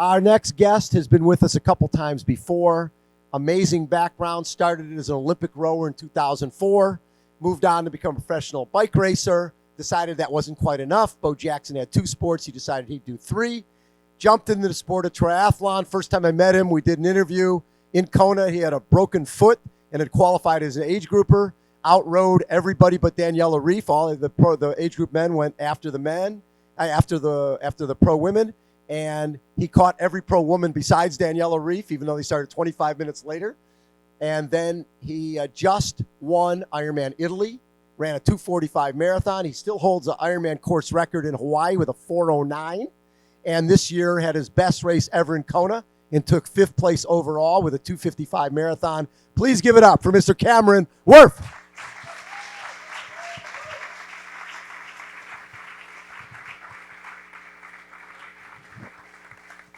Our next guest has been with us a couple times before. Amazing background. Started as an Olympic rower in 2004. Moved on to become a professional bike racer. Decided that wasn't quite enough. Bo Jackson had 2 sports. He decided he'd do 3. Jumped into the sport of triathlon. First time I met him, we did an interview in Kona. He had a broken foot and had qualified as an age grouper. Outrode everybody but Daniela Reef. All of the age group men went after the men, after the pro women, and he caught every pro woman besides Daniela Reef, even though they started 25 minutes later. And then he just won Ironman Italy, ran a 2:45 marathon. He still holds the Ironman course record in Hawaii with a 4:09. And this year had his best race ever in Kona and took 5th place overall with a 2:55 marathon. Please give it up for Mr. Cameron Wurf.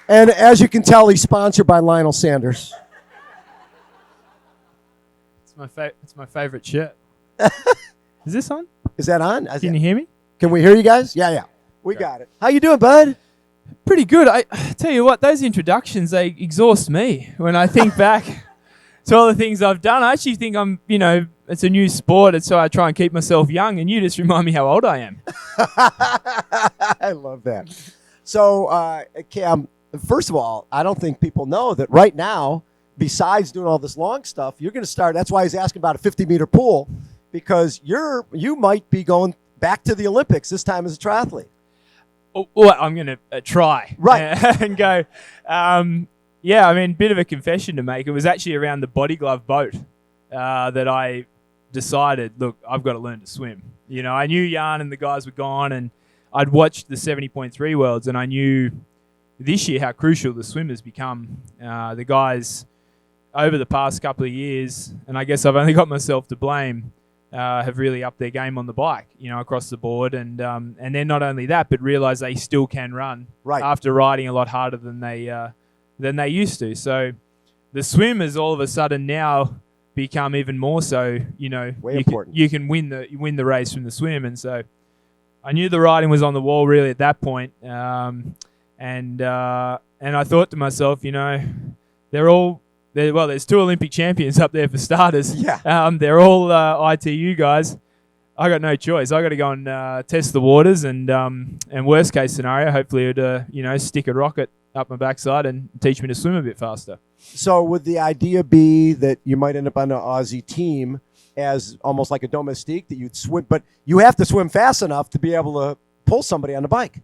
And as you can tell, he's sponsored by Lionel Sanders. It's my favorite shirt. Is this on? Is that on? Can you hear me? Can we hear you guys? Yeah. We got it. How you doing, bud? Pretty good. I tell you what, those introductions, they exhaust me when I think back to all the things I've done. I actually think it's a new sport, and so I try and keep myself young, and you just remind me how old I am. I love that. So, Cam, first of all, I don't think people know that right now, besides doing all this long stuff, you're going to start. That's why he's asking about a 50-meter pool, because you might be going back to the Olympics this time as a triathlete. Well, I'm going to try. Right. And go, bit of a confession to make. It was actually around the body glove boat that I decided, look, I've got to learn to swim. I knew Jan and the guys were gone, and I'd watched the 70.3 Worlds, and I knew this year how crucial the swimmers become. The guys over the past couple of years, and I guess I've only got myself to blame, have really upped their game on the bike, across the board. And then not only that, but realise they still can run after riding a lot harder than they used to. So the swim has all of a sudden now become even more so. Important. You can win the race from the swim, and so I knew the riding was on the wall really at that point. And I thought to myself, there's 2 Olympic champions up there for starters. Yeah. They're all ITU guys. I got no choice. I got to go and test the waters, and worst case scenario, hopefully it would stick a rocket up my backside and teach me to swim a bit faster. So would the idea be that you might end up on an Aussie team as almost like a domestique, that you'd swim, but you have to swim fast enough to be able to pull somebody on the bike?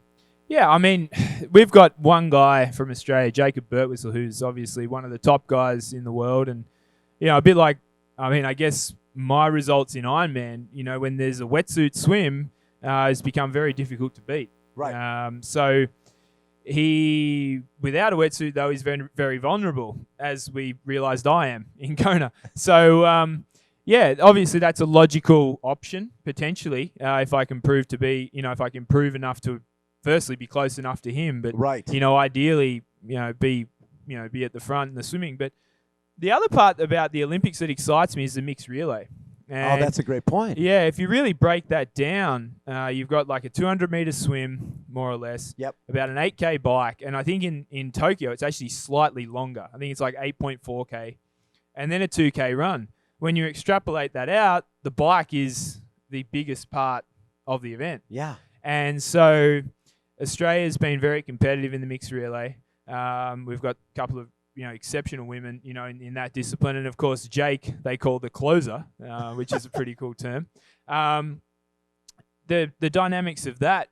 Yeah, I mean, we've got one guy from Australia, Jacob Birtwistle, who's obviously one of the top guys in the world. And, a bit like, I guess my results in Ironman, when there's a wetsuit swim, has become very difficult to beat. Right. So he, without a wetsuit, though, is very, very vulnerable, as we realised I am in Kona. So, obviously that's a logical option, potentially, if I can prove to be, if I can prove enough to firstly be close enough to him, but ideally, be at the front in the swimming. But the other part about the Olympics that excites me is the mixed relay. And that's a great point. Yeah, if you really break that down, you've got like a 200-meter swim, more or less. Yep. About an 8K bike, and I think in Tokyo it's actually slightly longer. I think it's like 8.4K, and then a 2K run. When you extrapolate that out, the bike is the biggest part of the event. Yeah. And so Australia's been very competitive in the mixed relay. We've got a couple of exceptional women in that discipline, and of course Jake they call the closer, which is a pretty cool term. The dynamics of that,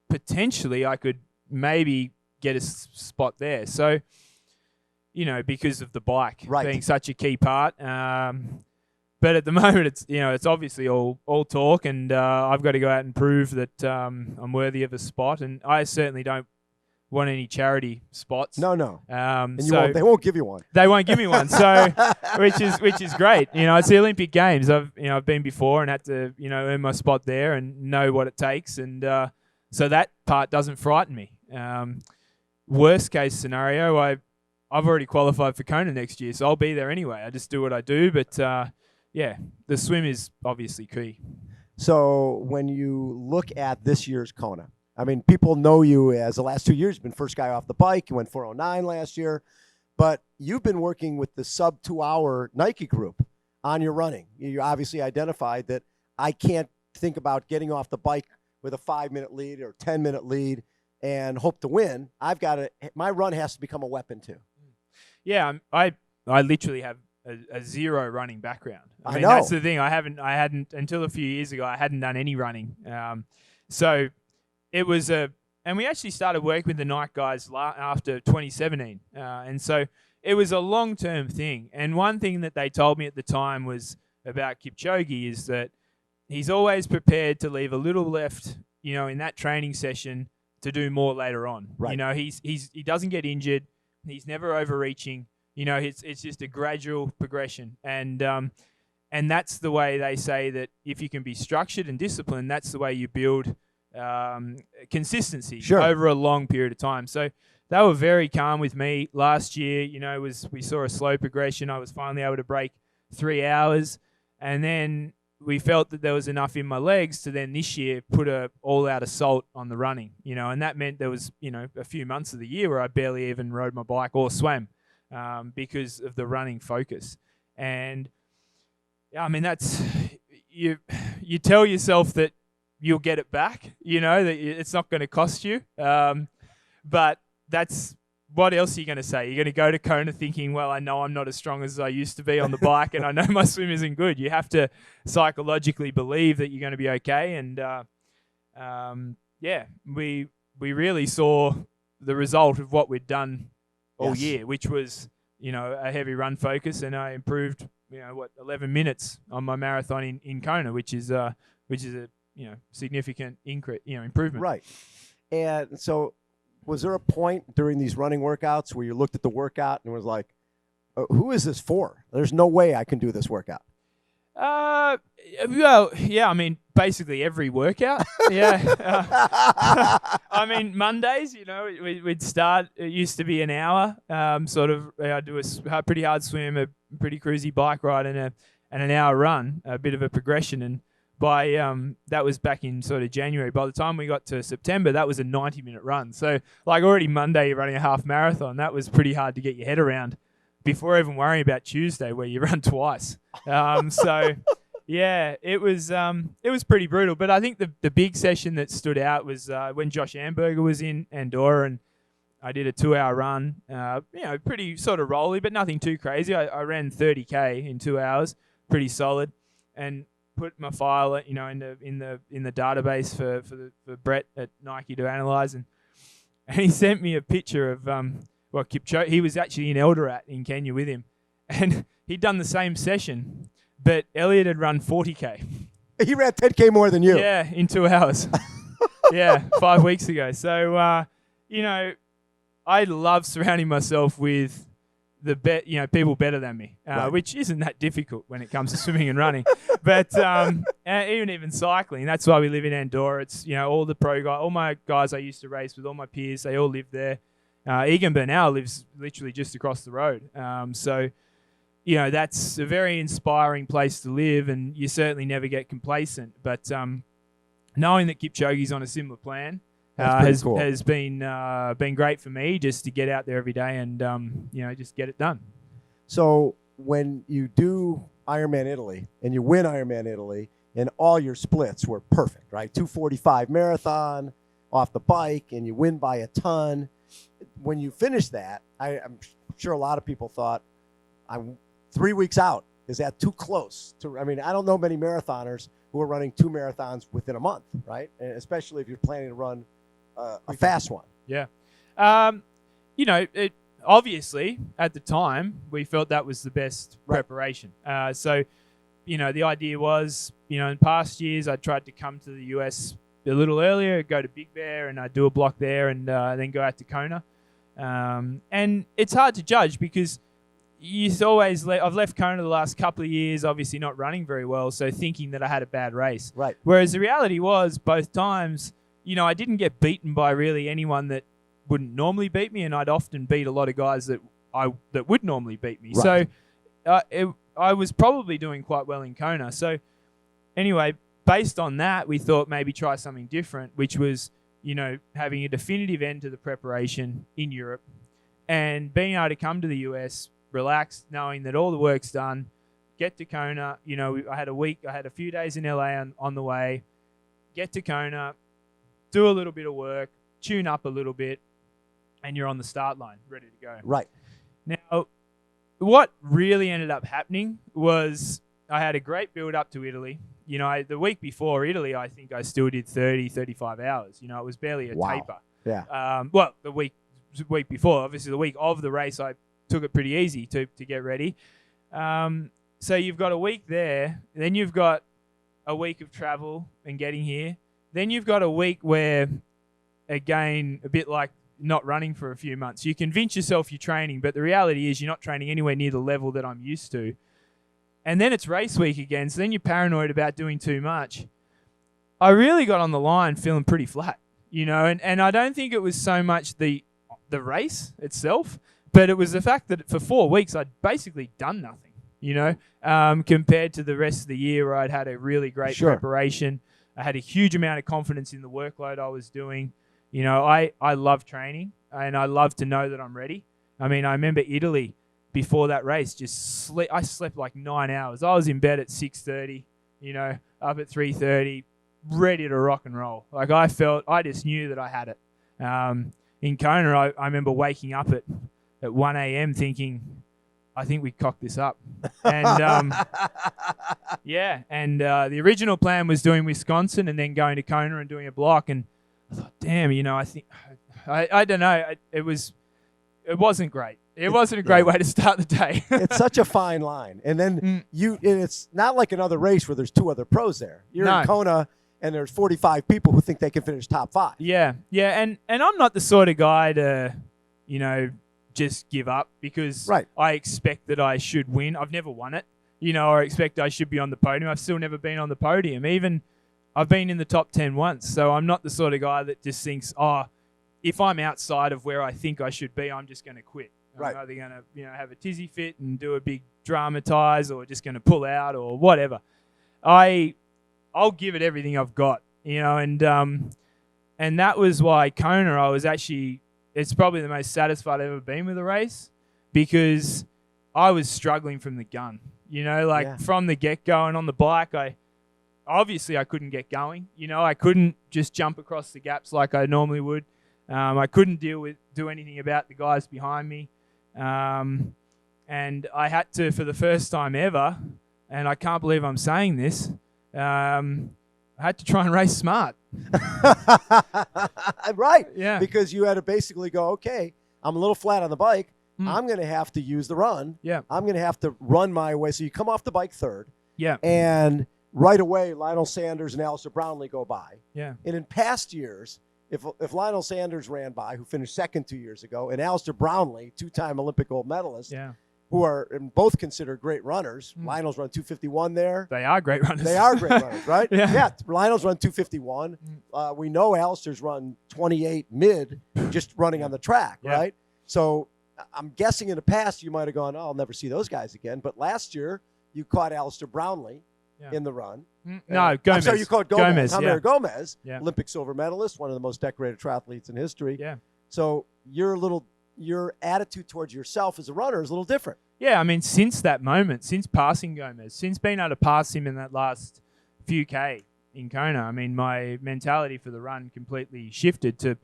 potentially I could maybe get a spot there. So because of the bike being such a key part. But at the moment, it's obviously all talk, and I've got to go out and prove that I'm worthy of a spot. And I certainly don't want any charity spots. No. And they won't give you one. They won't give me one. So, which is great. It's the Olympic Games. I've been before and had to earn my spot there and know what it takes, and so that part doesn't frighten me. Worst case scenario, I've already qualified for Kona next year, so I'll be there anyway. I just do what I do, but. The swim is obviously key. So when you look at this year's Kona, I mean, people know you as the last 2 years, you've been first guy off the bike. You went 409 last year. But you've been working with the sub 2 hour Nike group on your running. You obviously identified that I can't think about getting off the bike with a 5-minute lead or 10-minute lead and hope to win. My run has to become a weapon too. Yeah, I literally have a zero running background. I mean, know. that's the thing. I hadn't until a few years ago. I hadn't done any running. So it was and we actually started working with the Nike guys after 2017. And so it was a long-term thing. And one thing that they told me at the time was about Kipchoge is that he's always prepared to leave a little left, in that training session to do more later on. Right. He doesn't get injured. He's never overreaching. It's just a gradual progression. And that's the way they say that if you can be structured and disciplined, that's the way you build consistency over a long period of time. So they were very calm with me last year. We saw a slow progression. I was finally able to break 3 hours, and then we felt that there was enough in my legs to then this year put a all-out assault on the running. And that meant there was a few months of the year where I barely even rode my bike or swam because of the running focus. And I mean, that's you tell yourself that you'll get it back, that it's not going to cost you. But that's, what else are you going to say? You're going to go to Kona thinking, well, I know I'm not as strong as I used to be on the bike, and I know my swim isn't good. You have to psychologically believe that you're going to be okay. And we really saw the result of what we'd done all year, which was, a heavy run focus, and I improved, 11 minutes on my marathon in Kona, which is a significant improvement. Right. And so was there a point during these running workouts where you looked at the workout and was like, who is this for? There's no way I can do this workout. Well, yeah, I mean, basically every workout. Yeah. I mean, Mondays, we'd start, it used to be an hour, I'd do a pretty hard swim, a pretty cruisy bike ride, and an hour run, a bit of a progression. And by that was back in sort of January. By the time we got to September, that was a 90-minute run. So like already Monday, you're running a half marathon. That was pretty hard to get your head around before even worrying about Tuesday, where you run twice. So yeah, it was pretty brutal. But I think the big session that stood out was when Josh Amberger was in Andorra, and I did a 2-hour run. Pretty sort of rolly, but nothing too crazy. I ran 30K in 2 hours, pretty solid, and put my file, in the database for Brett at Nike to analyze, and he sent me a picture of Kipchoge. He was actually in Eldoret in Kenya with him, and he'd done the same session, but Elliot had run 40K. He ran 10K more than you. Yeah, in 2 hours. Yeah, 5 weeks ago. So I love surrounding myself with people better than me, which isn't that difficult when it comes to swimming and running. But even cycling, that's why we live in Andorra. It's, all the pro guys, all my guys I used to race with, all my peers, they all live there. Egan Bernal lives literally just across the road. So that's a very inspiring place to live, and you certainly never get complacent. But knowing that Kipchoge's on a similar plan has been great for me, just to get out there every day and just get it done. So when you do Ironman Italy and you win Ironman Italy, and all your splits were perfect, right? 2:45 marathon off the bike, and you win by a ton. When you finish that, I'm sure a lot of people thought, I'm 3 weeks out. Is that too close? I don't know many marathoners who are running 2 marathons within a month, right? And especially if you're planning to run a fast one. Yeah. Obviously, at the time, we felt that was the best preparation. So, the idea was, in past years, I tried to come to the US a little earlier, go to Big Bear, and I'd do a block there, and then go out to Kona. And it's hard to judge because I've left Kona the last couple of years, obviously not running very well, so thinking that I had a bad race. Right. Whereas the reality was, both times, I didn't get beaten by really anyone that wouldn't normally beat me, and I'd often beat a lot of guys that would normally beat me. Right. So I was probably doing quite well in Kona. So anyway, based on that, we thought maybe try something different, which was having a definitive end to the preparation in Europe and being able to come to the US, relaxed, knowing that all the work's done, get to Kona. I had a few days in LA on the way, get to Kona, do a little bit of work, tune up a little bit, and you're on the start line, ready to go. Right. Now, what really ended up happening was I had a great build up to Italy. The week before Italy, I think I still did 30, 35 hours. It was barely a taper. Yeah. The week before, obviously the week of the race, I took it pretty easy to get ready. So you've got a week there, then you've got a week of travel and getting here. Then you've got a week where, again, a bit like not running for a few months, you convince yourself you're training, but the reality is you're not training anywhere near the level that I'm used to. And then it's race week again, so then you're paranoid about doing too much. I really got on the line feeling pretty flat, and I don't think it was so much the race itself, but it was the fact that for 4 weeks I'd basically done nothing, compared to the rest of the year where I'd had a really great preparation. I had a huge amount of confidence in the workload I was doing. I love training, and I love to know that I'm ready. I remember Italy before that race, I slept like 9 hours. I was in bed at 6:30, up at 3:30, ready to rock and roll. Like I just knew that I had it. In Kona, I remember waking up at 1 a.m. thinking, I think we cocked this up. And the original plan was doing Wisconsin and then going to Kona and doing a block. And I thought, damn, I think, I don't know. It wasn't great. It wasn't a great way to start the day. It's such a fine line. And then it's not like another race where there's 2 other pros there. You're in Kona and there's 45 people who think they can finish top 5. Yeah. And I'm not the sort of guy to, just give up because I expect that I should win. I've never won it, or expect I should be on the podium. I've still never been on the podium. Even I've been in the top 10 once. So I'm not the sort of guy that just thinks, if I'm outside of where I think I should be, I'm just going to quit. I'm either going to, have a tizzy fit and do a big dramatize or just going to pull out or whatever. I'll give it everything I've got, and that was why Kona, I was actually, it's probably the most satisfied I've ever been with a race because I was struggling from the gun, from the get-go. And on the bike, I couldn't get going. I couldn't just jump across the gaps like I normally would. I couldn't do anything about the guys behind me. And I had to, for the first time ever, and I can't believe I'm saying this, I had to try and race smart. Right. Yeah. Because you had to basically go, okay, I'm a little flat on the bike. I'm going to have to use the run. Yeah. I'm going to have to run my way. So you come off the bike third. Yeah. And right away, Lionel Sanders and Alistair Brownlee go by. Yeah. And in past years, if Lionel Sanders ran by, who finished second 2 years ago, and Alistair Brownlee, 2-time Olympic gold medalist, who are both considered great runners. Lionel's run 2:51 there. They are great runners. They are great runners, right? Yeah. Lionel's run 2:51. We know Alistair's run 28 mid, just running on the track, right? So I'm guessing in the past you might have gone, I'll never see those guys again. But last year you caught Alistair Brownlee in the run. No, Gomez. I'm sorry, you caught Gomez. Gomez, Yeah. Olympic silver medalist, one of the most decorated triathletes in history. Yeah. So your attitude towards yourself as a runner is a little different. Yeah, since that moment, since passing Gomez, since being able to pass him in that last few K in Kona, my mentality for the run completely shifted to,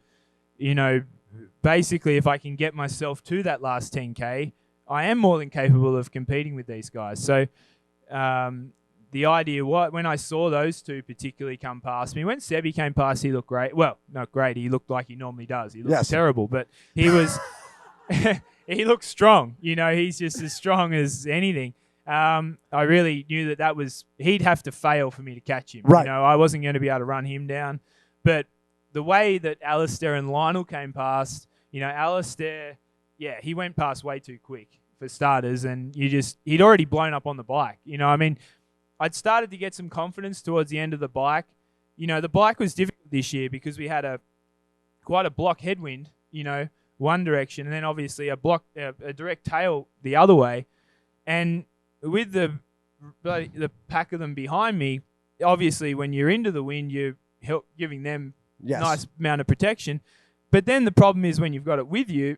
basically if I can get myself to that last 10K, I am more than capable of competing with these guys. So the idea, when I saw those two particularly come past me, when Sebi came past, he looked great. Well, not great. He looked like he normally does. He looked terrible, but he was... he looks strong. He's just as strong as anything. I really knew that he'd have to fail for me to catch him. Right. I wasn't going to be able to run him down. But the way that Alistair and Lionel came past, Alistair, he went past way too quick for starters, and he'd already blown up on the bike. I'd started to get some confidence towards the end of the bike. The bike was difficult this year because we had quite a block headwind, one direction, and then obviously a direct tail the other way. And with the pack of them behind me, obviously when you're into the wind, you're giving them Yes. nice amount of protection. But then the problem is when you've got it with you,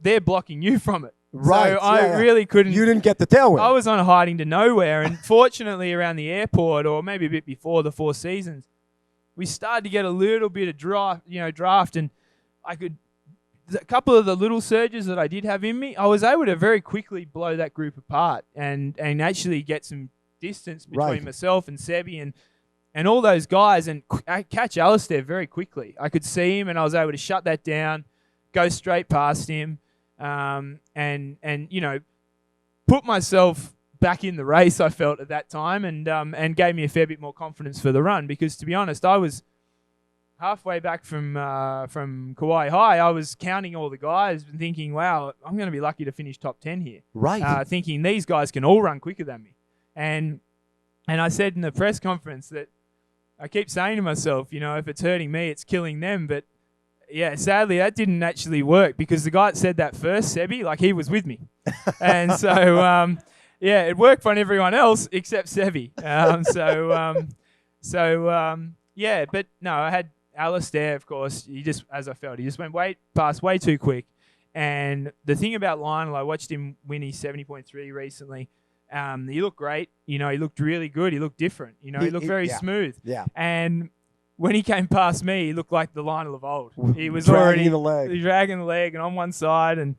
they're blocking you from it. Right. So I really couldn't. You didn't get the tailwind. I was on hiding to nowhere, and fortunately around the airport, or maybe a bit before the Four Seasons, we started to get a little bit of draft, and a couple of the little surges that I did have in me, I was able to very quickly blow that group apart and actually get some distance between myself and Sebi and all those guys, and catch Alistair very quickly. I could see him, and I was able to shut that down, go straight past him, and put myself back in the race, I felt at that time, and gave me a fair bit more confidence for the run, because to be honest, I was halfway back from Kauai High. I was counting all the guys and thinking, wow, I'm going to be lucky to finish top 10 here. Right. Thinking these guys can all run quicker than me. And I said in the press conference that I keep saying to myself, if it's hurting me, it's killing them. But yeah, sadly, that didn't actually work, because the guy that said that first, Sebi, he was with me. And so, yeah, it worked on everyone else except Sebi. Yeah, but no, I had Alistair, of course. He just went way too quick. And the thing about Lionel, I watched him win his 70.3 recently. He looked great. He looked really good. He looked different. He looked very smooth. Yeah. And when he came past me, he looked like the Lionel of old. He was dragging the leg. Dragging the leg and on one side, and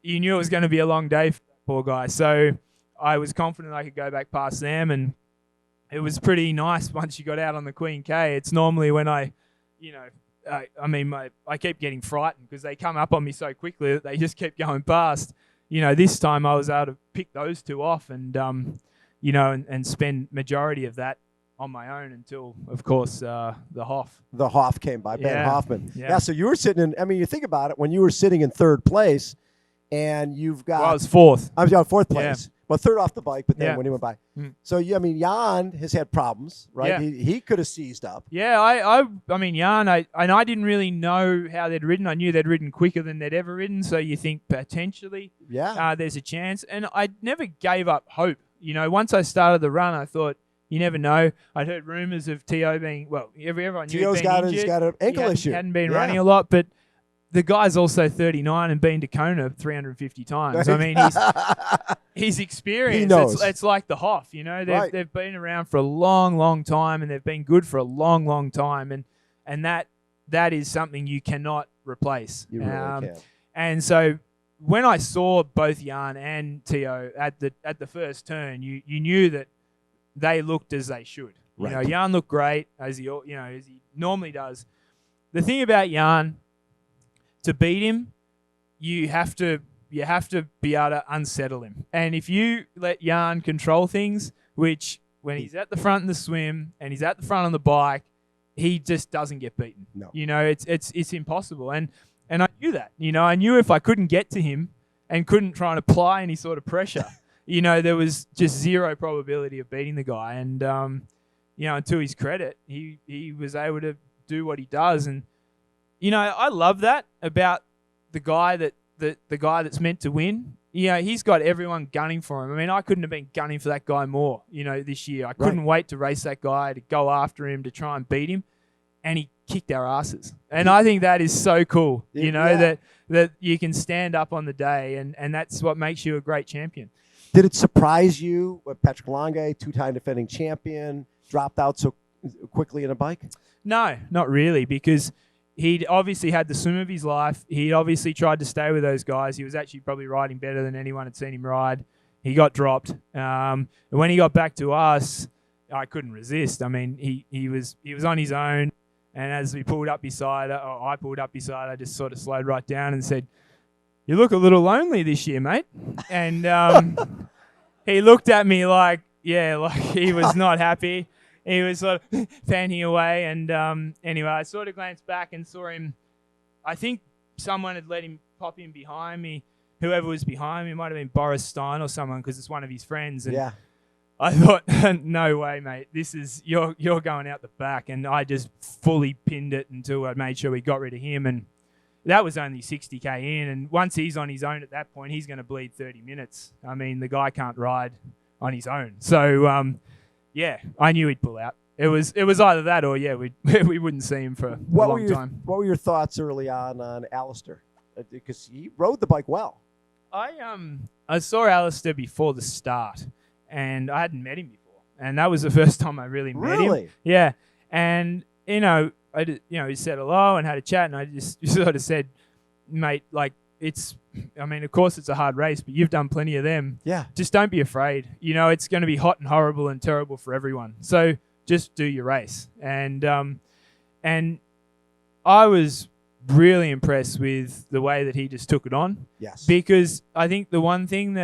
you knew it was going to be a long day for that poor guy. So I was confident I could go back past them, and it was pretty nice once you got out on the Queen K. It's normally when I keep getting frightened because they come up on me so quickly that they just keep going past. This time I was able to pick those two off and spend majority of that on my own until, of course, the Hoff. The Hoff came by, Ben Hoffman. Yeah, so you were sitting in, you think about it, when you were sitting in third place and you've got... Well, I was fourth. I was on fourth place. Yeah. Well, third off the bike, but then when he went by. Mm. So, Jan has had problems, right? Yeah. He could have seized up. Yeah, I mean, Jan, I didn't really know how they'd ridden. I knew they'd ridden quicker than they'd ever ridden, so you think potentially there's a chance. And I never gave up hope. Once I started the run, I thought, you never know. I'd heard rumours of T.O. being, everyone knew T.O.'s got an ankle issue. He hadn't been running a lot, but the guy's also 39 and been to Kona 350 times. I mean, he's experienced. He knows. It's like the Hoff, They've been around for a long, long time, and they've been good for a long, long time. And that is something you cannot replace. You really can't. And so when I saw both Jan and T.O. at the first turn, you knew that they looked as they should. Right. Jan looked great as he normally does. The thing about Jan, to beat him, you have to be able to unsettle him. And if you let Jan control things, which when he's at the front in the swim and he's at the front on the bike, he just doesn't get beaten. No. It's impossible. And I knew that. I knew if I couldn't get to him and couldn't try and apply any sort of pressure, there was just zero probability of beating the guy. And and to his credit, he was able to do what he does. And I love that about the guy that's meant to win. He's got everyone gunning for him. I mean, I couldn't have been gunning for that guy more, this year. I couldn't wait to race that guy, to go after him, to try and beat him. And he kicked our asses. And I think that is so cool, that you can stand up on the day, and that's what makes you a great champion. Did it surprise you when Patrick Lange, two-time defending champion, dropped out so quickly in a bike? No, not really, because he'd obviously had the swim of his life. He obviously tried to stay with those guys. He was actually probably riding better than anyone had seen him ride. He got dropped. And when he got back to us, I couldn't resist. I mean, he was on his own. And as we pulled up beside, I pulled up beside, I just sort of slowed right down and said, "You look a little lonely this year, mate." And he looked at me like he was not happy. He was sort of fanning away. And anyway, I sort of glanced back and saw him. I think someone had let him pop in behind me. Whoever was behind me, might have been Boris Stein or someone, because it's one of his friends. And I thought, no way, mate. This is you're going out the back. And I just fully pinned it until I made sure we got rid of him. And that was only 60K in. And once he's on his own at that point, he's going to bleed 30 minutes. I mean, the guy can't ride on his own. So, I knew he'd pull out. it was either that or we wouldn't see him for a long time. What were your thoughts early on Alistair? Because he rode the bike well. I saw Alistair before the start, and I hadn't met him before, and that was the first time I really met him. Yeah, and he said hello and had a chat, and I just sort of said, mate, like of course it's a hard race, but you've done plenty of them. Yeah. Just don't be afraid. It's going to be hot and horrible and terrible for everyone. So just do your race. And I was really impressed with the way that he just took it on. Yes. Because I think the one thing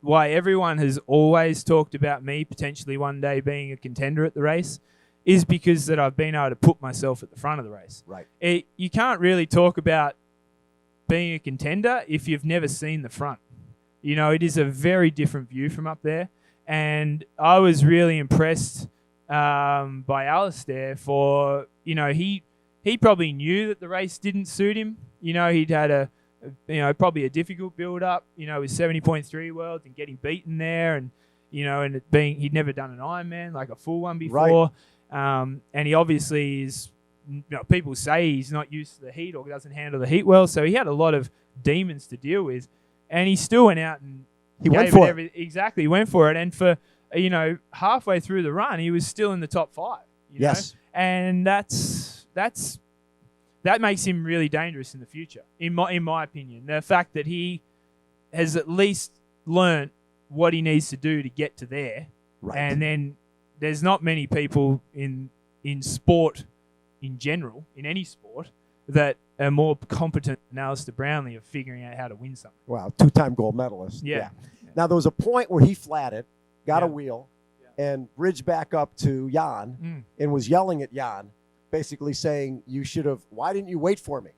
why everyone has always talked about me potentially one day being a contender at the race is because that I've been able to put myself at the front of the race. Right. You can't really talk about being a contender if you've never seen the front. It is a very different view from up there. And I was really impressed by Alistair for, he probably knew that the race didn't suit him. He'd had probably a difficult build-up, with 70.3 Worlds and getting beaten there and, and it being, he'd never done an Ironman, like a full one before. Right. And he obviously is, people say he's not used to the heat or doesn't handle the heat well, so he had a lot of demons to deal with, and he still went out and he went for it. Exactly, he went for it, and for halfway through the run, he was still in the top 5. Yes, and that makes him really dangerous in the future, in my opinion. The fact that he has at least learnt what he needs to do to get to there, right. And then there's not many people in sport. In general, in any sport, that are more competent than Alistair Brownlee of figuring out how to win something. Wow, 2-time gold medalist. Yeah. Now, there was a point where he flatted, got a wheel, and bridged back up to Jan and was yelling at Jan, basically saying, why didn't you wait for me?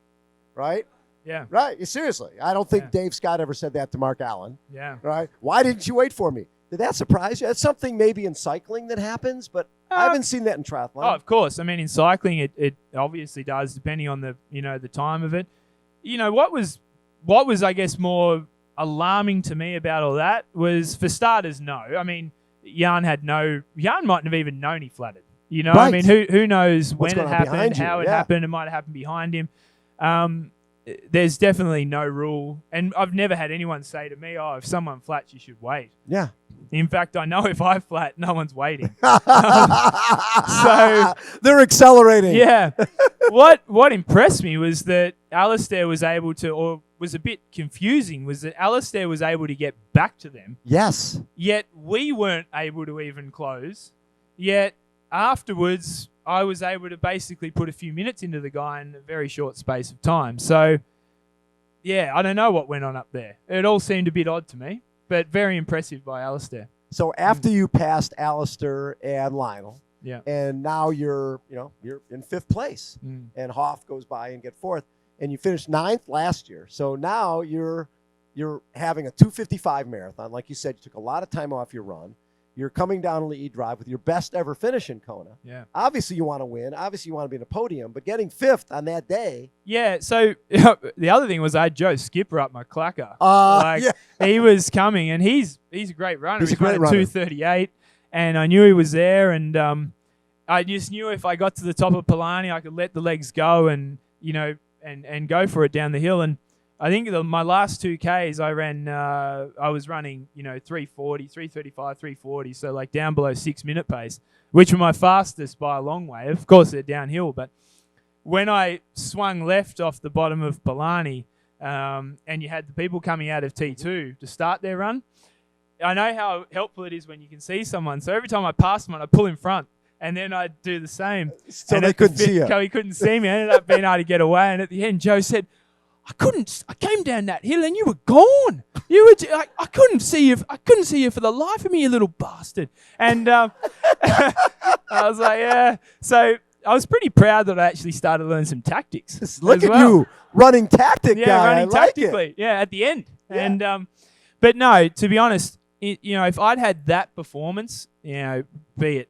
Right? Yeah. Right, seriously. I don't think Dave Scott ever said that to Mark Allen. Yeah. Right? Why didn't you wait for me? Did that surprise you? That's something maybe in cycling that happes, but I haven't seen that in triathlon. Oh, of course. I mean, in cycling, it obviously does, depending on the time of it. What was I guess more alarming to me about all that was, for starters, no. I mean, Jan mightn't have even known he flattered. Right. I mean, who knows when it happened, how it happened? It might have happened behind him. There's definitely no rule, and I've never had anyone say to me, "Oh, if someone flats, you should wait." Yeah. In fact, I know if I flat, no one's waiting. So they're accelerating. Yeah. What impressed me was that Alistair was able to, or was a bit confusing, was that Alistair was able to get back to them. Yes. Yet we weren't able to even close. Yet afterwards, I was able to basically put a few minutes into the guy in a very short space of time. So, yeah, I don't know what went on up there. It all seemed a bit odd to me, but very impressive by Alistair. So after you passed Alistair and Lionel, and now you're in 5th place, and Hoff goes by and get 4th, and you finished 9th last year. So now you're having a 2:55 marathon. Like you said, you took a lot of time off your run. You're coming down Lee Drive with your best ever finish in Kona. Yeah. Obviously, you want to win. Obviously, you want to be in a podium. But getting 5th on that day. Yeah. So the other thing was I had Joe Skipper up my clacker. He was coming, and he's a great runner. He's a great runner. 2:38, and I knew he was there, and I just knew if I got to the top of Palani, I could let the legs go and go for it down the hill. And I think my last 2Ks I ran, I was running, 3:40, 3:35, 3:40, so like down below 6-minute pace, which were my fastest by a long way. Of course, they're downhill, but when I swung left off the bottom of Palani, and you had the people coming out of T2 to start their run, I know how helpful it is when you can see someone. So every time I pass someone, I pull in front, and then I'd do the same. So they couldn't see you. He couldn't see me. I ended up being able to get away, and at the end, Joe said, I came down that hill and you were gone. I couldn't see you. I couldn't see you for the life of me, you little bastard. And I was like, yeah. So I was pretty proud that I actually started to learn some tactics. Look at you running tactic, guy. Yeah, running I like tactically. It. Yeah, at the end. Yeah. And but no, to be honest, if I'd had that performance, be it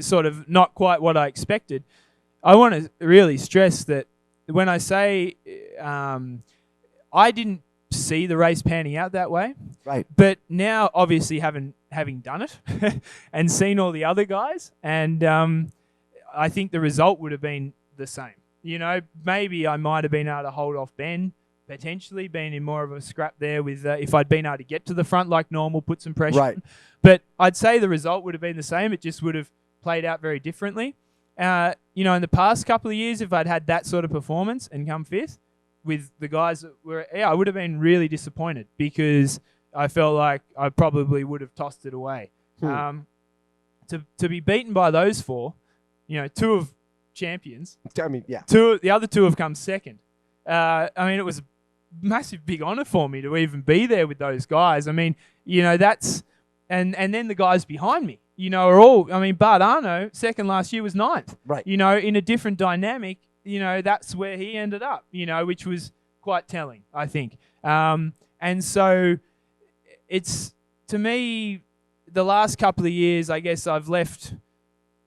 sort of not quite what I expected, I want to really stress that when I say I didn't see the race panning out that way, Right. But now, obviously, having done it and seen all the other guys, and I think the result would have been the same. You know, maybe I might have been able to hold off Ben, potentially being in more of a scrap there with if I'd been able to get to the front like normal, put some pressure Right. on. But I'd say the result would have been the same. It just would have played out very differently. You know, in the past couple of years, if I'd had that sort of performance and come fifth with the guys that were, I would have been really disappointed because I felt like I probably would have tossed it away. To be beaten by those four, you know, two of champions. I mean, yeah. The other two have come second. I mean, it was a massive, big honor for me to even be there with those guys. I mean, you know, that's and then the guys behind me, you know, are all. I mean, Bart Arno, second last year, was ninth. Right. You know, in a different dynamic, you know, that's where he ended up. You know, which was quite telling, I think. And so, it's to me, the last couple of years, I guess I've left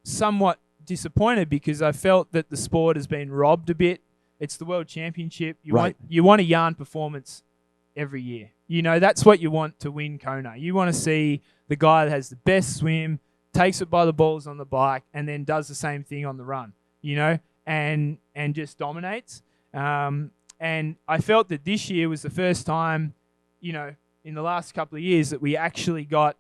somewhat disappointed because I felt that the sport has been robbed a bit. It's the World Championship. You want a yarn performance every year. You know, that's what you want to win Kona. You want to see the guy that has the best swim, takes it by the balls on the bike, and then does the same thing on the run, you know, and just dominates. And I felt that this year was the first time, you know, in the last couple of years that we actually got,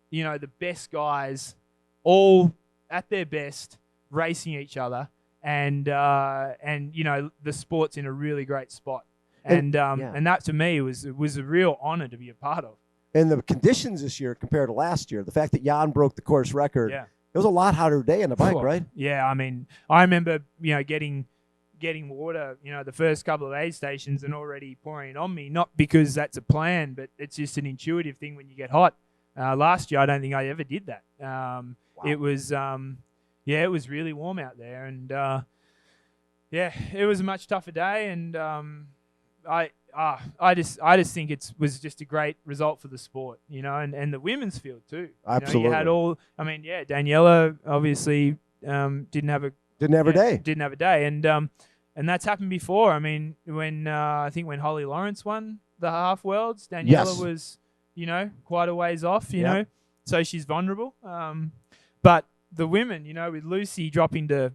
you know, the best guys all at their best racing each other. And you know, the sport's in a really great spot. And that to me was a real honor to be a part of. And the conditions this year compared to last year, the fact that Jan broke the course record, it was a lot hotter day on the bike, right? Yeah, I mean, I remember, you know, getting water, you know, the first couple of aid stations and already pouring it on me, not because that's a plan, but it's just an intuitive thing when you get hot. Last year, I don't think I ever did that. Wow. It was, it was really warm out there, and it was a much tougher day, and I just think it was just a great result for the sport, you know, and the women's field too. Absolutely. You know, Daniela obviously didn't have a day, and that's happened before. I mean, when I think when Holly Lawrence won the half worlds, Daniela was, you know, quite a ways off, you know, so she's vulnerable. But the women, you know, with Lucy dropping to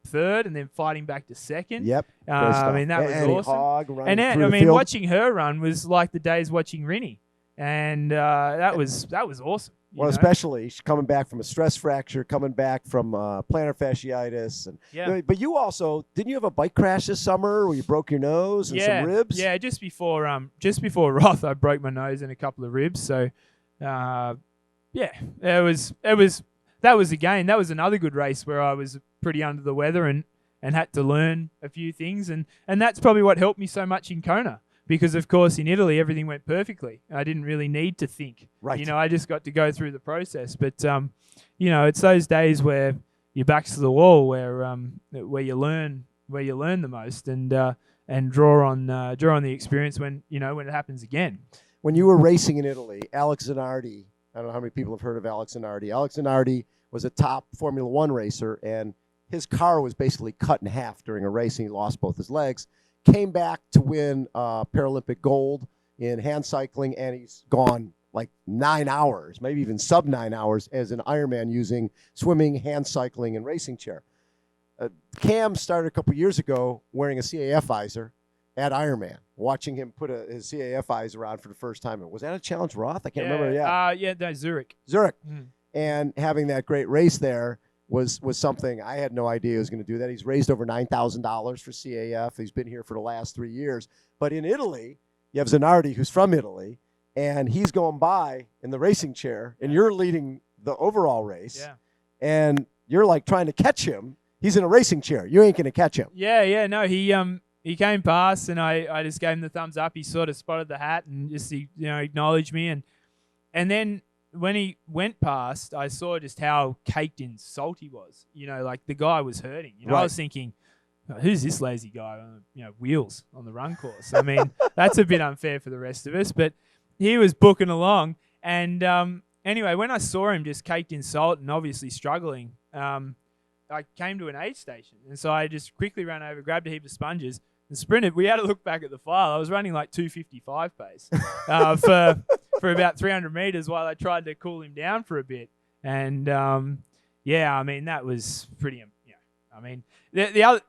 third and then fighting back to second. Yep. I mean, that was Annie awesome. Hogg And through the I mean, field. watching her run was like the days watching Rinny, and that was awesome. Well, especially she's coming back from a stress fracture, coming back from plantar fasciitis, and but you also didn't you have a bike crash this summer where you broke your nose and some ribs? Yeah, just before Roth, I broke my nose and a couple of ribs. So, that was again, that was another good race where I was pretty under the weather and had to learn a few things. And that's probably what helped me so much in Kona because, of course, in Italy, everything went perfectly. I didn't really need to think. Right. You know, I just got to go through the process. But, you know, it's those days where your back's to the wall where you learn the most and draw on the experience when it happens again. When you were racing in Italy, Alex Zanardi, I don't know how many people have heard of Alex Zanardi. Alex Zanardi was a top Formula One racer, and his car was basically cut in half during a race, and he lost both his legs. Came back to win Paralympic gold in hand cycling, and he's gone like 9 hours, maybe even sub 9 hours as an Ironman using swimming, hand cycling, and racing chair. Cam started a couple years ago wearing a CAF visor at Ironman, watching him put his CAF visor on for the first time. Was that a Challenge Roth? I can't remember. Zurich. And having that great race there was something I had no idea he was going to do that. He's raised over $9,000 for CAF. He's been here for the last 3 years. But in Italy, you have Zanardi, who's from Italy, and he's going by in the racing chair, and you're leading the overall race. Yeah. And you're like trying to catch him. He's in a racing chair. You ain't going to catch him. No, he came past, and I just gave him the thumbs up. He sort of spotted the hat and just acknowledged me, and then when he went past, I saw just how caked in salt he was. You know, like the guy was hurting. You know, Right. I was thinking, who's this lazy guy on wheels on the run course? I mean, that's a bit unfair for the rest of us, but he was booking along. And anyway, when I saw him just caked in salt and obviously struggling, I came to an aid station, and so I just quickly ran over, grabbed a heap of sponges, and sprinted. We had to look back at the file. I was running like 2:55 pace for about 300 meters while I tried to cool him down for a bit. And yeah, I mean that was pretty. I mean the other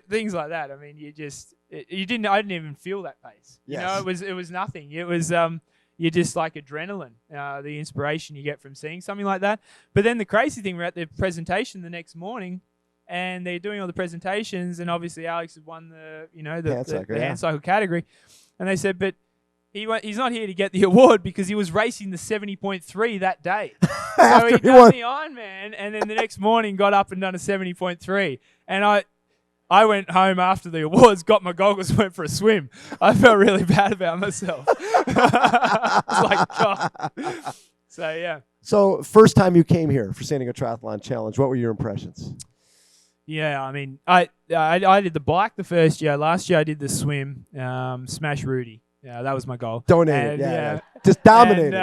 things like that. I mean you didn't. I didn't even feel that pace. Yes. You know, it was nothing. It was you're just like adrenaline, the inspiration you get from seeing something like that. But then the crazy thing, we're at the presentation the next morning, and they're doing all the presentations, and obviously Alex had won the hand cycle category, and they said, but he's not here to get the award because he was racing the 70.3 that day. So he done the Ironman, and then the next morning got up and done a 70.3, and I went home after the awards, got my goggles, went for a swim. I felt really bad about myself. I was like, God. So, yeah. So, first time you came here for San Diego Triathlon Challenge, what were your impressions? Yeah, I mean, I did the bike the first year. Last year I did the swim, smash Rudy. Yeah, that was my goal. Donated, yeah. Just dominated.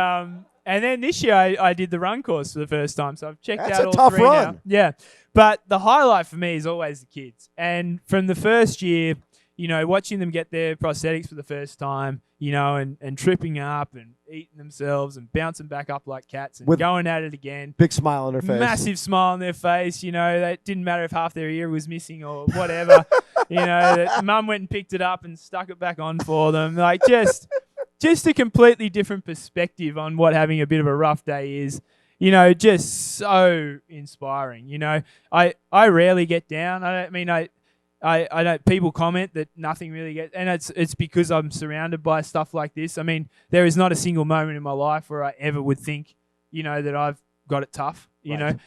And then this year I did the run course for the first time, so I've checked That's out a all tough three run. now. Yeah, but the highlight for me is always the kids. And from the first year, you know, watching them get their prosthetics for the first time, you know, and tripping up and eating themselves and bouncing back up like cats and going at it again. Big smile on their face. Massive smile on their face. You know, it didn't matter if half their ear was missing or whatever. You know, mum went and picked it up and stuck it back on for them. Like just a completely different perspective on what having a bit of a rough day is. You know, just so inspiring. You know, I rarely get down. I don't. People comment that nothing really gets, and it's because I'm surrounded by stuff like this. I mean, there is not a single moment in my life where I ever would think, you know, that I've got it tough. You know,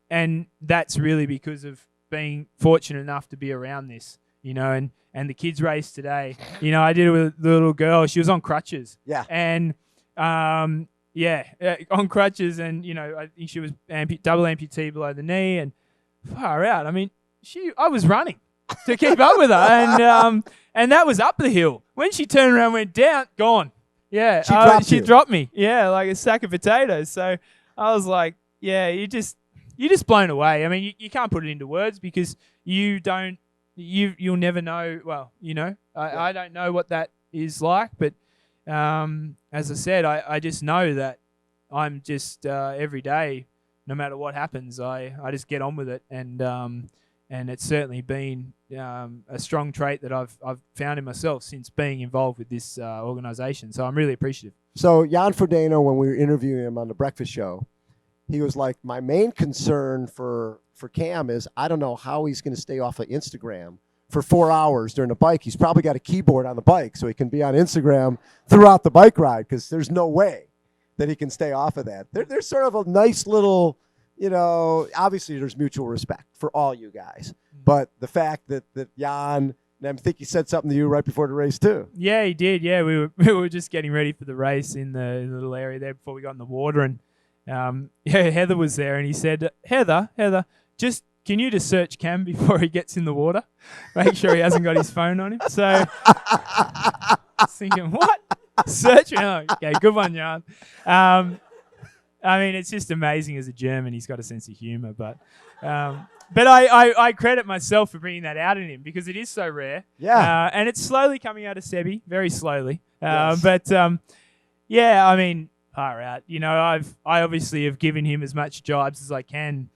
and that's really because of being fortunate enough to be around this. You know, and the kids race today. You know, I did it with the little girl. She was on crutches. Yeah. And on crutches, and you know, I think she was double amputee below the knee, and far out. I mean, I was running to keep up with her, and that was up the hill. When she turned around, went down, gone. Yeah, she dropped me. Yeah, like a sack of potatoes. So I was like, yeah, you're just blown away. I mean, you can't put it into words because you'll never know. Well, you know, I don't know what that is like, but as I said, I just know that I'm just every day, no matter what happens, I just get on with it, and it's certainly been a strong trait that I've found in myself since being involved with this organisation. So I'm really appreciative. So Jan Frodeno, when we were interviewing him on the breakfast show, he was like, my main concern for Cam is I don't know how he's going to stay off of Instagram for 4 hours during the bike. He's probably got a keyboard on the bike so he can be on Instagram throughout the bike ride because there's no way that he can stay off of that. There's sort of a nice little, you know, obviously there's mutual respect for all you guys. But the fact that Jan, and I think he said something to you right before the race too. Yeah, he did. Yeah, we were just getting ready for the race in the little area there before we got in the water. And Heather was there, and he said, Heather, just can you just search Cam before he gets in the water? Make sure he hasn't got his phone on him. So I was thinking, what? Search? Oh, okay, good one, Jan. I mean, it's just amazing as a German. He's got a sense of humour. But I credit myself for bringing that out in him because it is so rare. Yeah. And it's slowly coming out of Sebi, very slowly. Yes. But, yeah, I mean, far out. You know, I obviously have given him as much jibes as I can,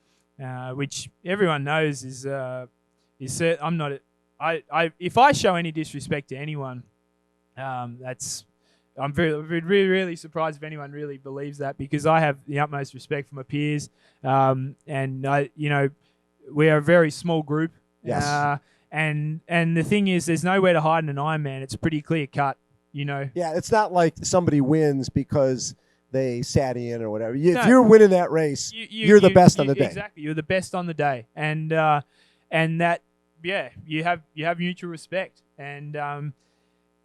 which everyone knows is I'm not. If I show any disrespect to anyone, I'm really surprised if anyone really believes that because I have the utmost respect for my peers, and we are a very small group. Yes. And the thing is, there's nowhere to hide in an Ironman. It's pretty clear cut. You know. Yeah, it's not like somebody wins because they sat in or whatever. If you're winning that race, you're the best on the day. Exactly, you're the best on the day, and that, yeah, you have mutual respect, and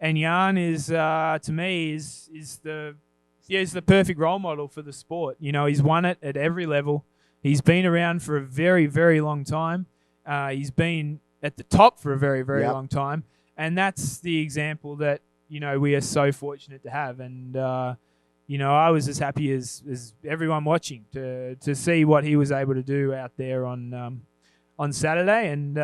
Jan is to me is the perfect role model for the sport. You know, he's won it at every level. He's been around for a very, very long time. He's been at the top for a very, very long time, and that's the example that, you know, we are so fortunate to have. And you know, I was as happy as everyone watching to see what he was able to do out there on Saturday. And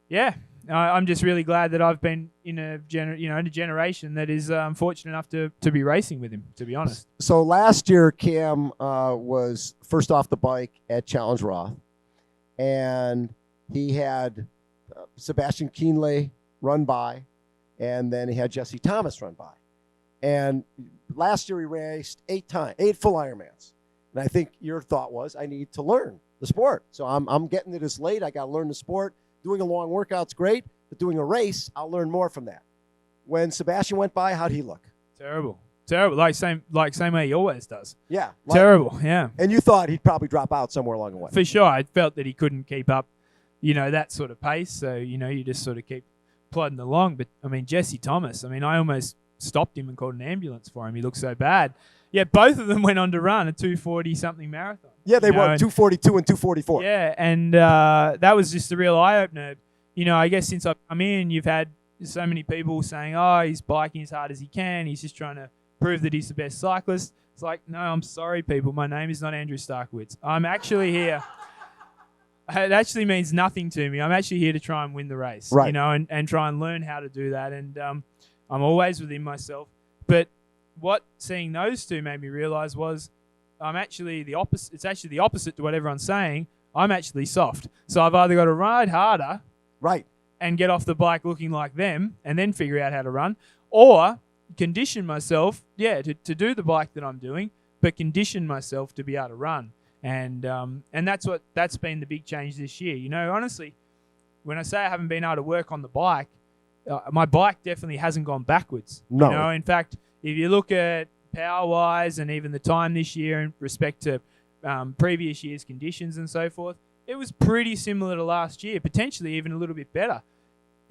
yeah, I'm just really glad that I've been in a generation that is fortunate enough to be racing with him, to be honest. So last year, Cam was first off the bike at Challenge Roth, and he had Sebastian Kienle run by, and then he had Jesse Thomas run by. And last year he raced 8 full Ironmans. And I think your thought was, I need to learn the sport. So I'm getting to this late. I got to learn the sport. Doing a long workout's great, but doing a race, I'll learn more from that. When Sebastian went by, how'd he look? Terrible. Like same way he always does. Yeah. Terrible, yeah. And you thought he'd probably drop out somewhere along the way. For sure. I felt that he couldn't keep up, that sort of pace. So, you just sort of keep plodding along. But, Jesse Thomas, I almost stopped him and called an ambulance for him. He looked so bad. Yeah, both of them went on to run a 240-something marathon. Yeah, they won 242 and 244. Yeah, and that was just a real eye-opener. I guess since I've come in, you've had so many people saying, oh, he's biking as hard as he can. He's just trying to prove that he's the best cyclist. It's like, no, I'm sorry, people. My name is not Andrew Starykowicz. I'm actually here. It actually means nothing to me. I'm actually here to try and win the race, right. And try and learn how to do that. And I'm always within myself. But what seeing those two made me realize was I'm actually the opposite. It's actually the opposite to what everyone's saying. I'm actually soft. So I've either got to ride harder, right, and get off the bike looking like them and then figure out how to run, or condition myself, to do the bike that I'm doing, but condition myself to be able to run. And that's been the big change this year. Honestly, when I say I haven't been able to work on the bike, my bike definitely hasn't gone backwards. No. In fact, if you look at power-wise and even the time this year in respect to previous year's conditions and so forth, it was pretty similar to last year, potentially even a little bit better.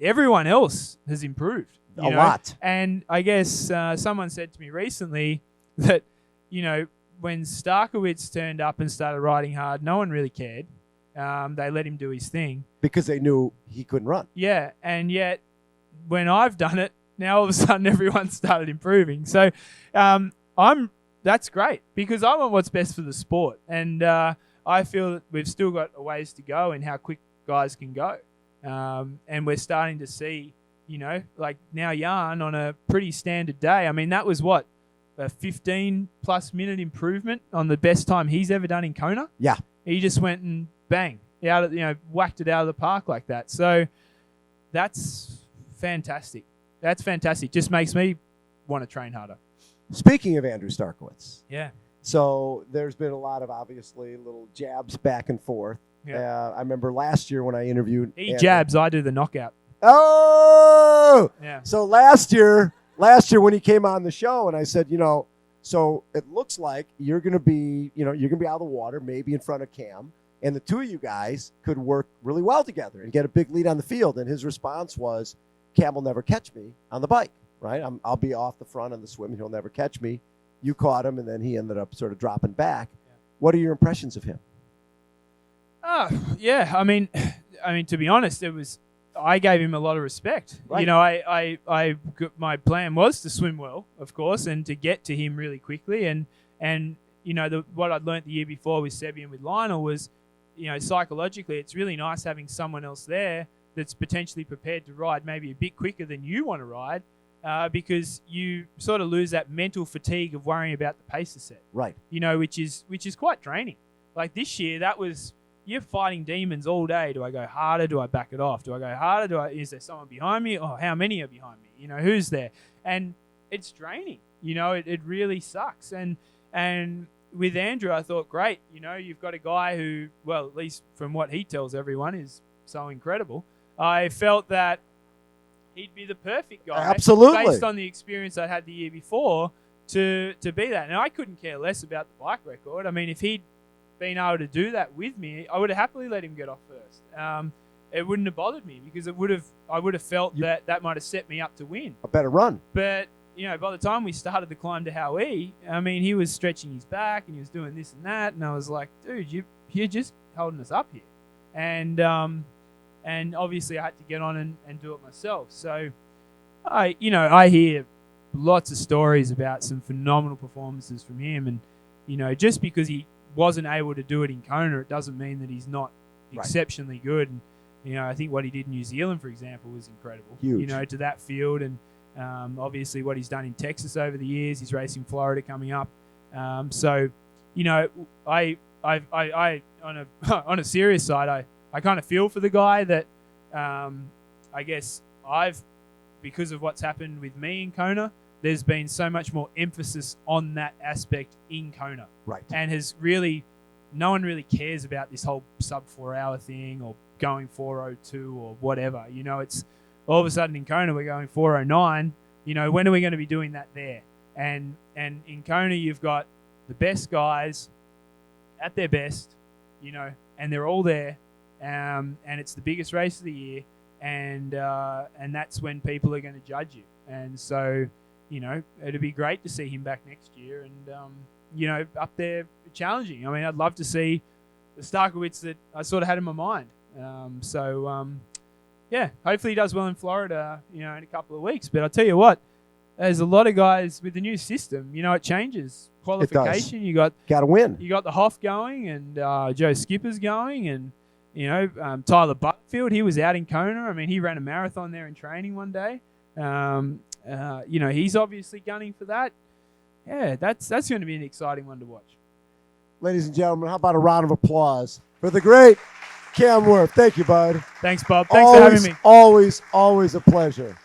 Everyone else has improved. A lot. And I guess someone said to me recently that, when Starykowicz turned up and started riding hard, no one really cared. They let him do his thing. Because they knew he couldn't run. Yeah, and yet when I've done it, now all of a sudden everyone started improving. So that's great because I want what's best for the sport. And I feel that we've still got a ways to go in how quick guys can go. And we're starting to see, like now Jan on a pretty standard day. That was what? A 15-plus minute improvement on the best time he's ever done in Kona. Yeah. He just went and bang, whacked it out of the park like that. So that's fantastic. That's fantastic. Just makes me want to train harder. Speaking of Andrew Starykowicz. Yeah. So there's been a lot of, obviously, little jabs back and forth. Yeah. I remember last year when I interviewed He jabs, I do the knockout. Oh! Yeah. So last year when he came on the show and I said, so it looks like you're going to be out of the water, maybe in front of Cam, and the two of you guys could work really well together and get a big lead on the field. And his response was, Cam will never catch me on the bike, right? I'll be off the front on the swim and he'll never catch me. You caught him and then he ended up sort of dropping back. Yeah. What are your impressions of him? Yeah. To be honest, I gave him a lot of respect. Right. My plan was to swim well, of course, and to get to him really quickly. And what I'd learnt the year before with Sebi and with Lionel was, psychologically, it's really nice having someone else there that's potentially prepared to ride maybe a bit quicker than you want to ride, because you sort of lose that mental fatigue of worrying about the pacer set. Right. Which is quite draining. Like this year, you're fighting demons all day. Do I go harder? Do I back it off? Do I go harder? Is there someone behind me? Oh, how many are behind me? Who's there? And it's draining. It really sucks. And with Andrew, I thought, great. You've got a guy who, well, at least from what he tells everyone, is so incredible. I felt that he'd be the perfect guy. Absolutely. Based on the experience I had the year before to be that. Now, I couldn't care less about the bike record. If he'd been able to do that with me, I would have happily let him get off first. It wouldn't have bothered me because I would have felt that might have set me up to win. A better run. But by the time we started the climb to Hawaii, he was stretching his back and he was doing this and that, and I was like, dude, you're just holding us up here. And obviously I had to get on and do it myself. So I hear lots of stories about some phenomenal performances from him, and just because he wasn't able to do it in Kona, it doesn't mean that he's not exceptionally good. You know, I think what he did in New Zealand, for example, was incredible. Huge. You know, to that field, and obviously what he's done in Texas over the years. He's racing Florida coming up. So, you know, I on a on a serious side, I kind of feel for the guy that I guess because of what's happened with me in Kona, there's been so much more emphasis on that aspect in Kona. Right. And no one really cares about this whole sub 4 hour thing or going 4:02 or whatever. You know, it's all of a sudden in Kona we're going 4:09. You know, when are we going to be doing that there? And in Kona you've got the best guys at their best, you know, and they're all there, and it's the biggest race of the year, and that's when people are going to judge you. And so, you know, it'd be great to see him back next year, and you know, up there challenging. I mean, I'd love to see the Starykowicz that I sort of had in my mind. Yeah, hopefully he does well in Florida, you know, in a couple of weeks. But I'll tell you what, there's a lot of guys with the new system. You know, it changes qualification. It does. Got to win. You got the Hoff going, and Joe Skipper's going, and you know, Tyler Butterfield. He was out in Kona. I mean, he ran a marathon there in training one day. You know, he's obviously gunning for that. Yeah, that's going to be an exciting one to watch. Ladies and gentlemen, how about a round of applause for the great Cam Wurf? Thank you, bud. Thanks, Bob. Thanks for having me. Always a pleasure.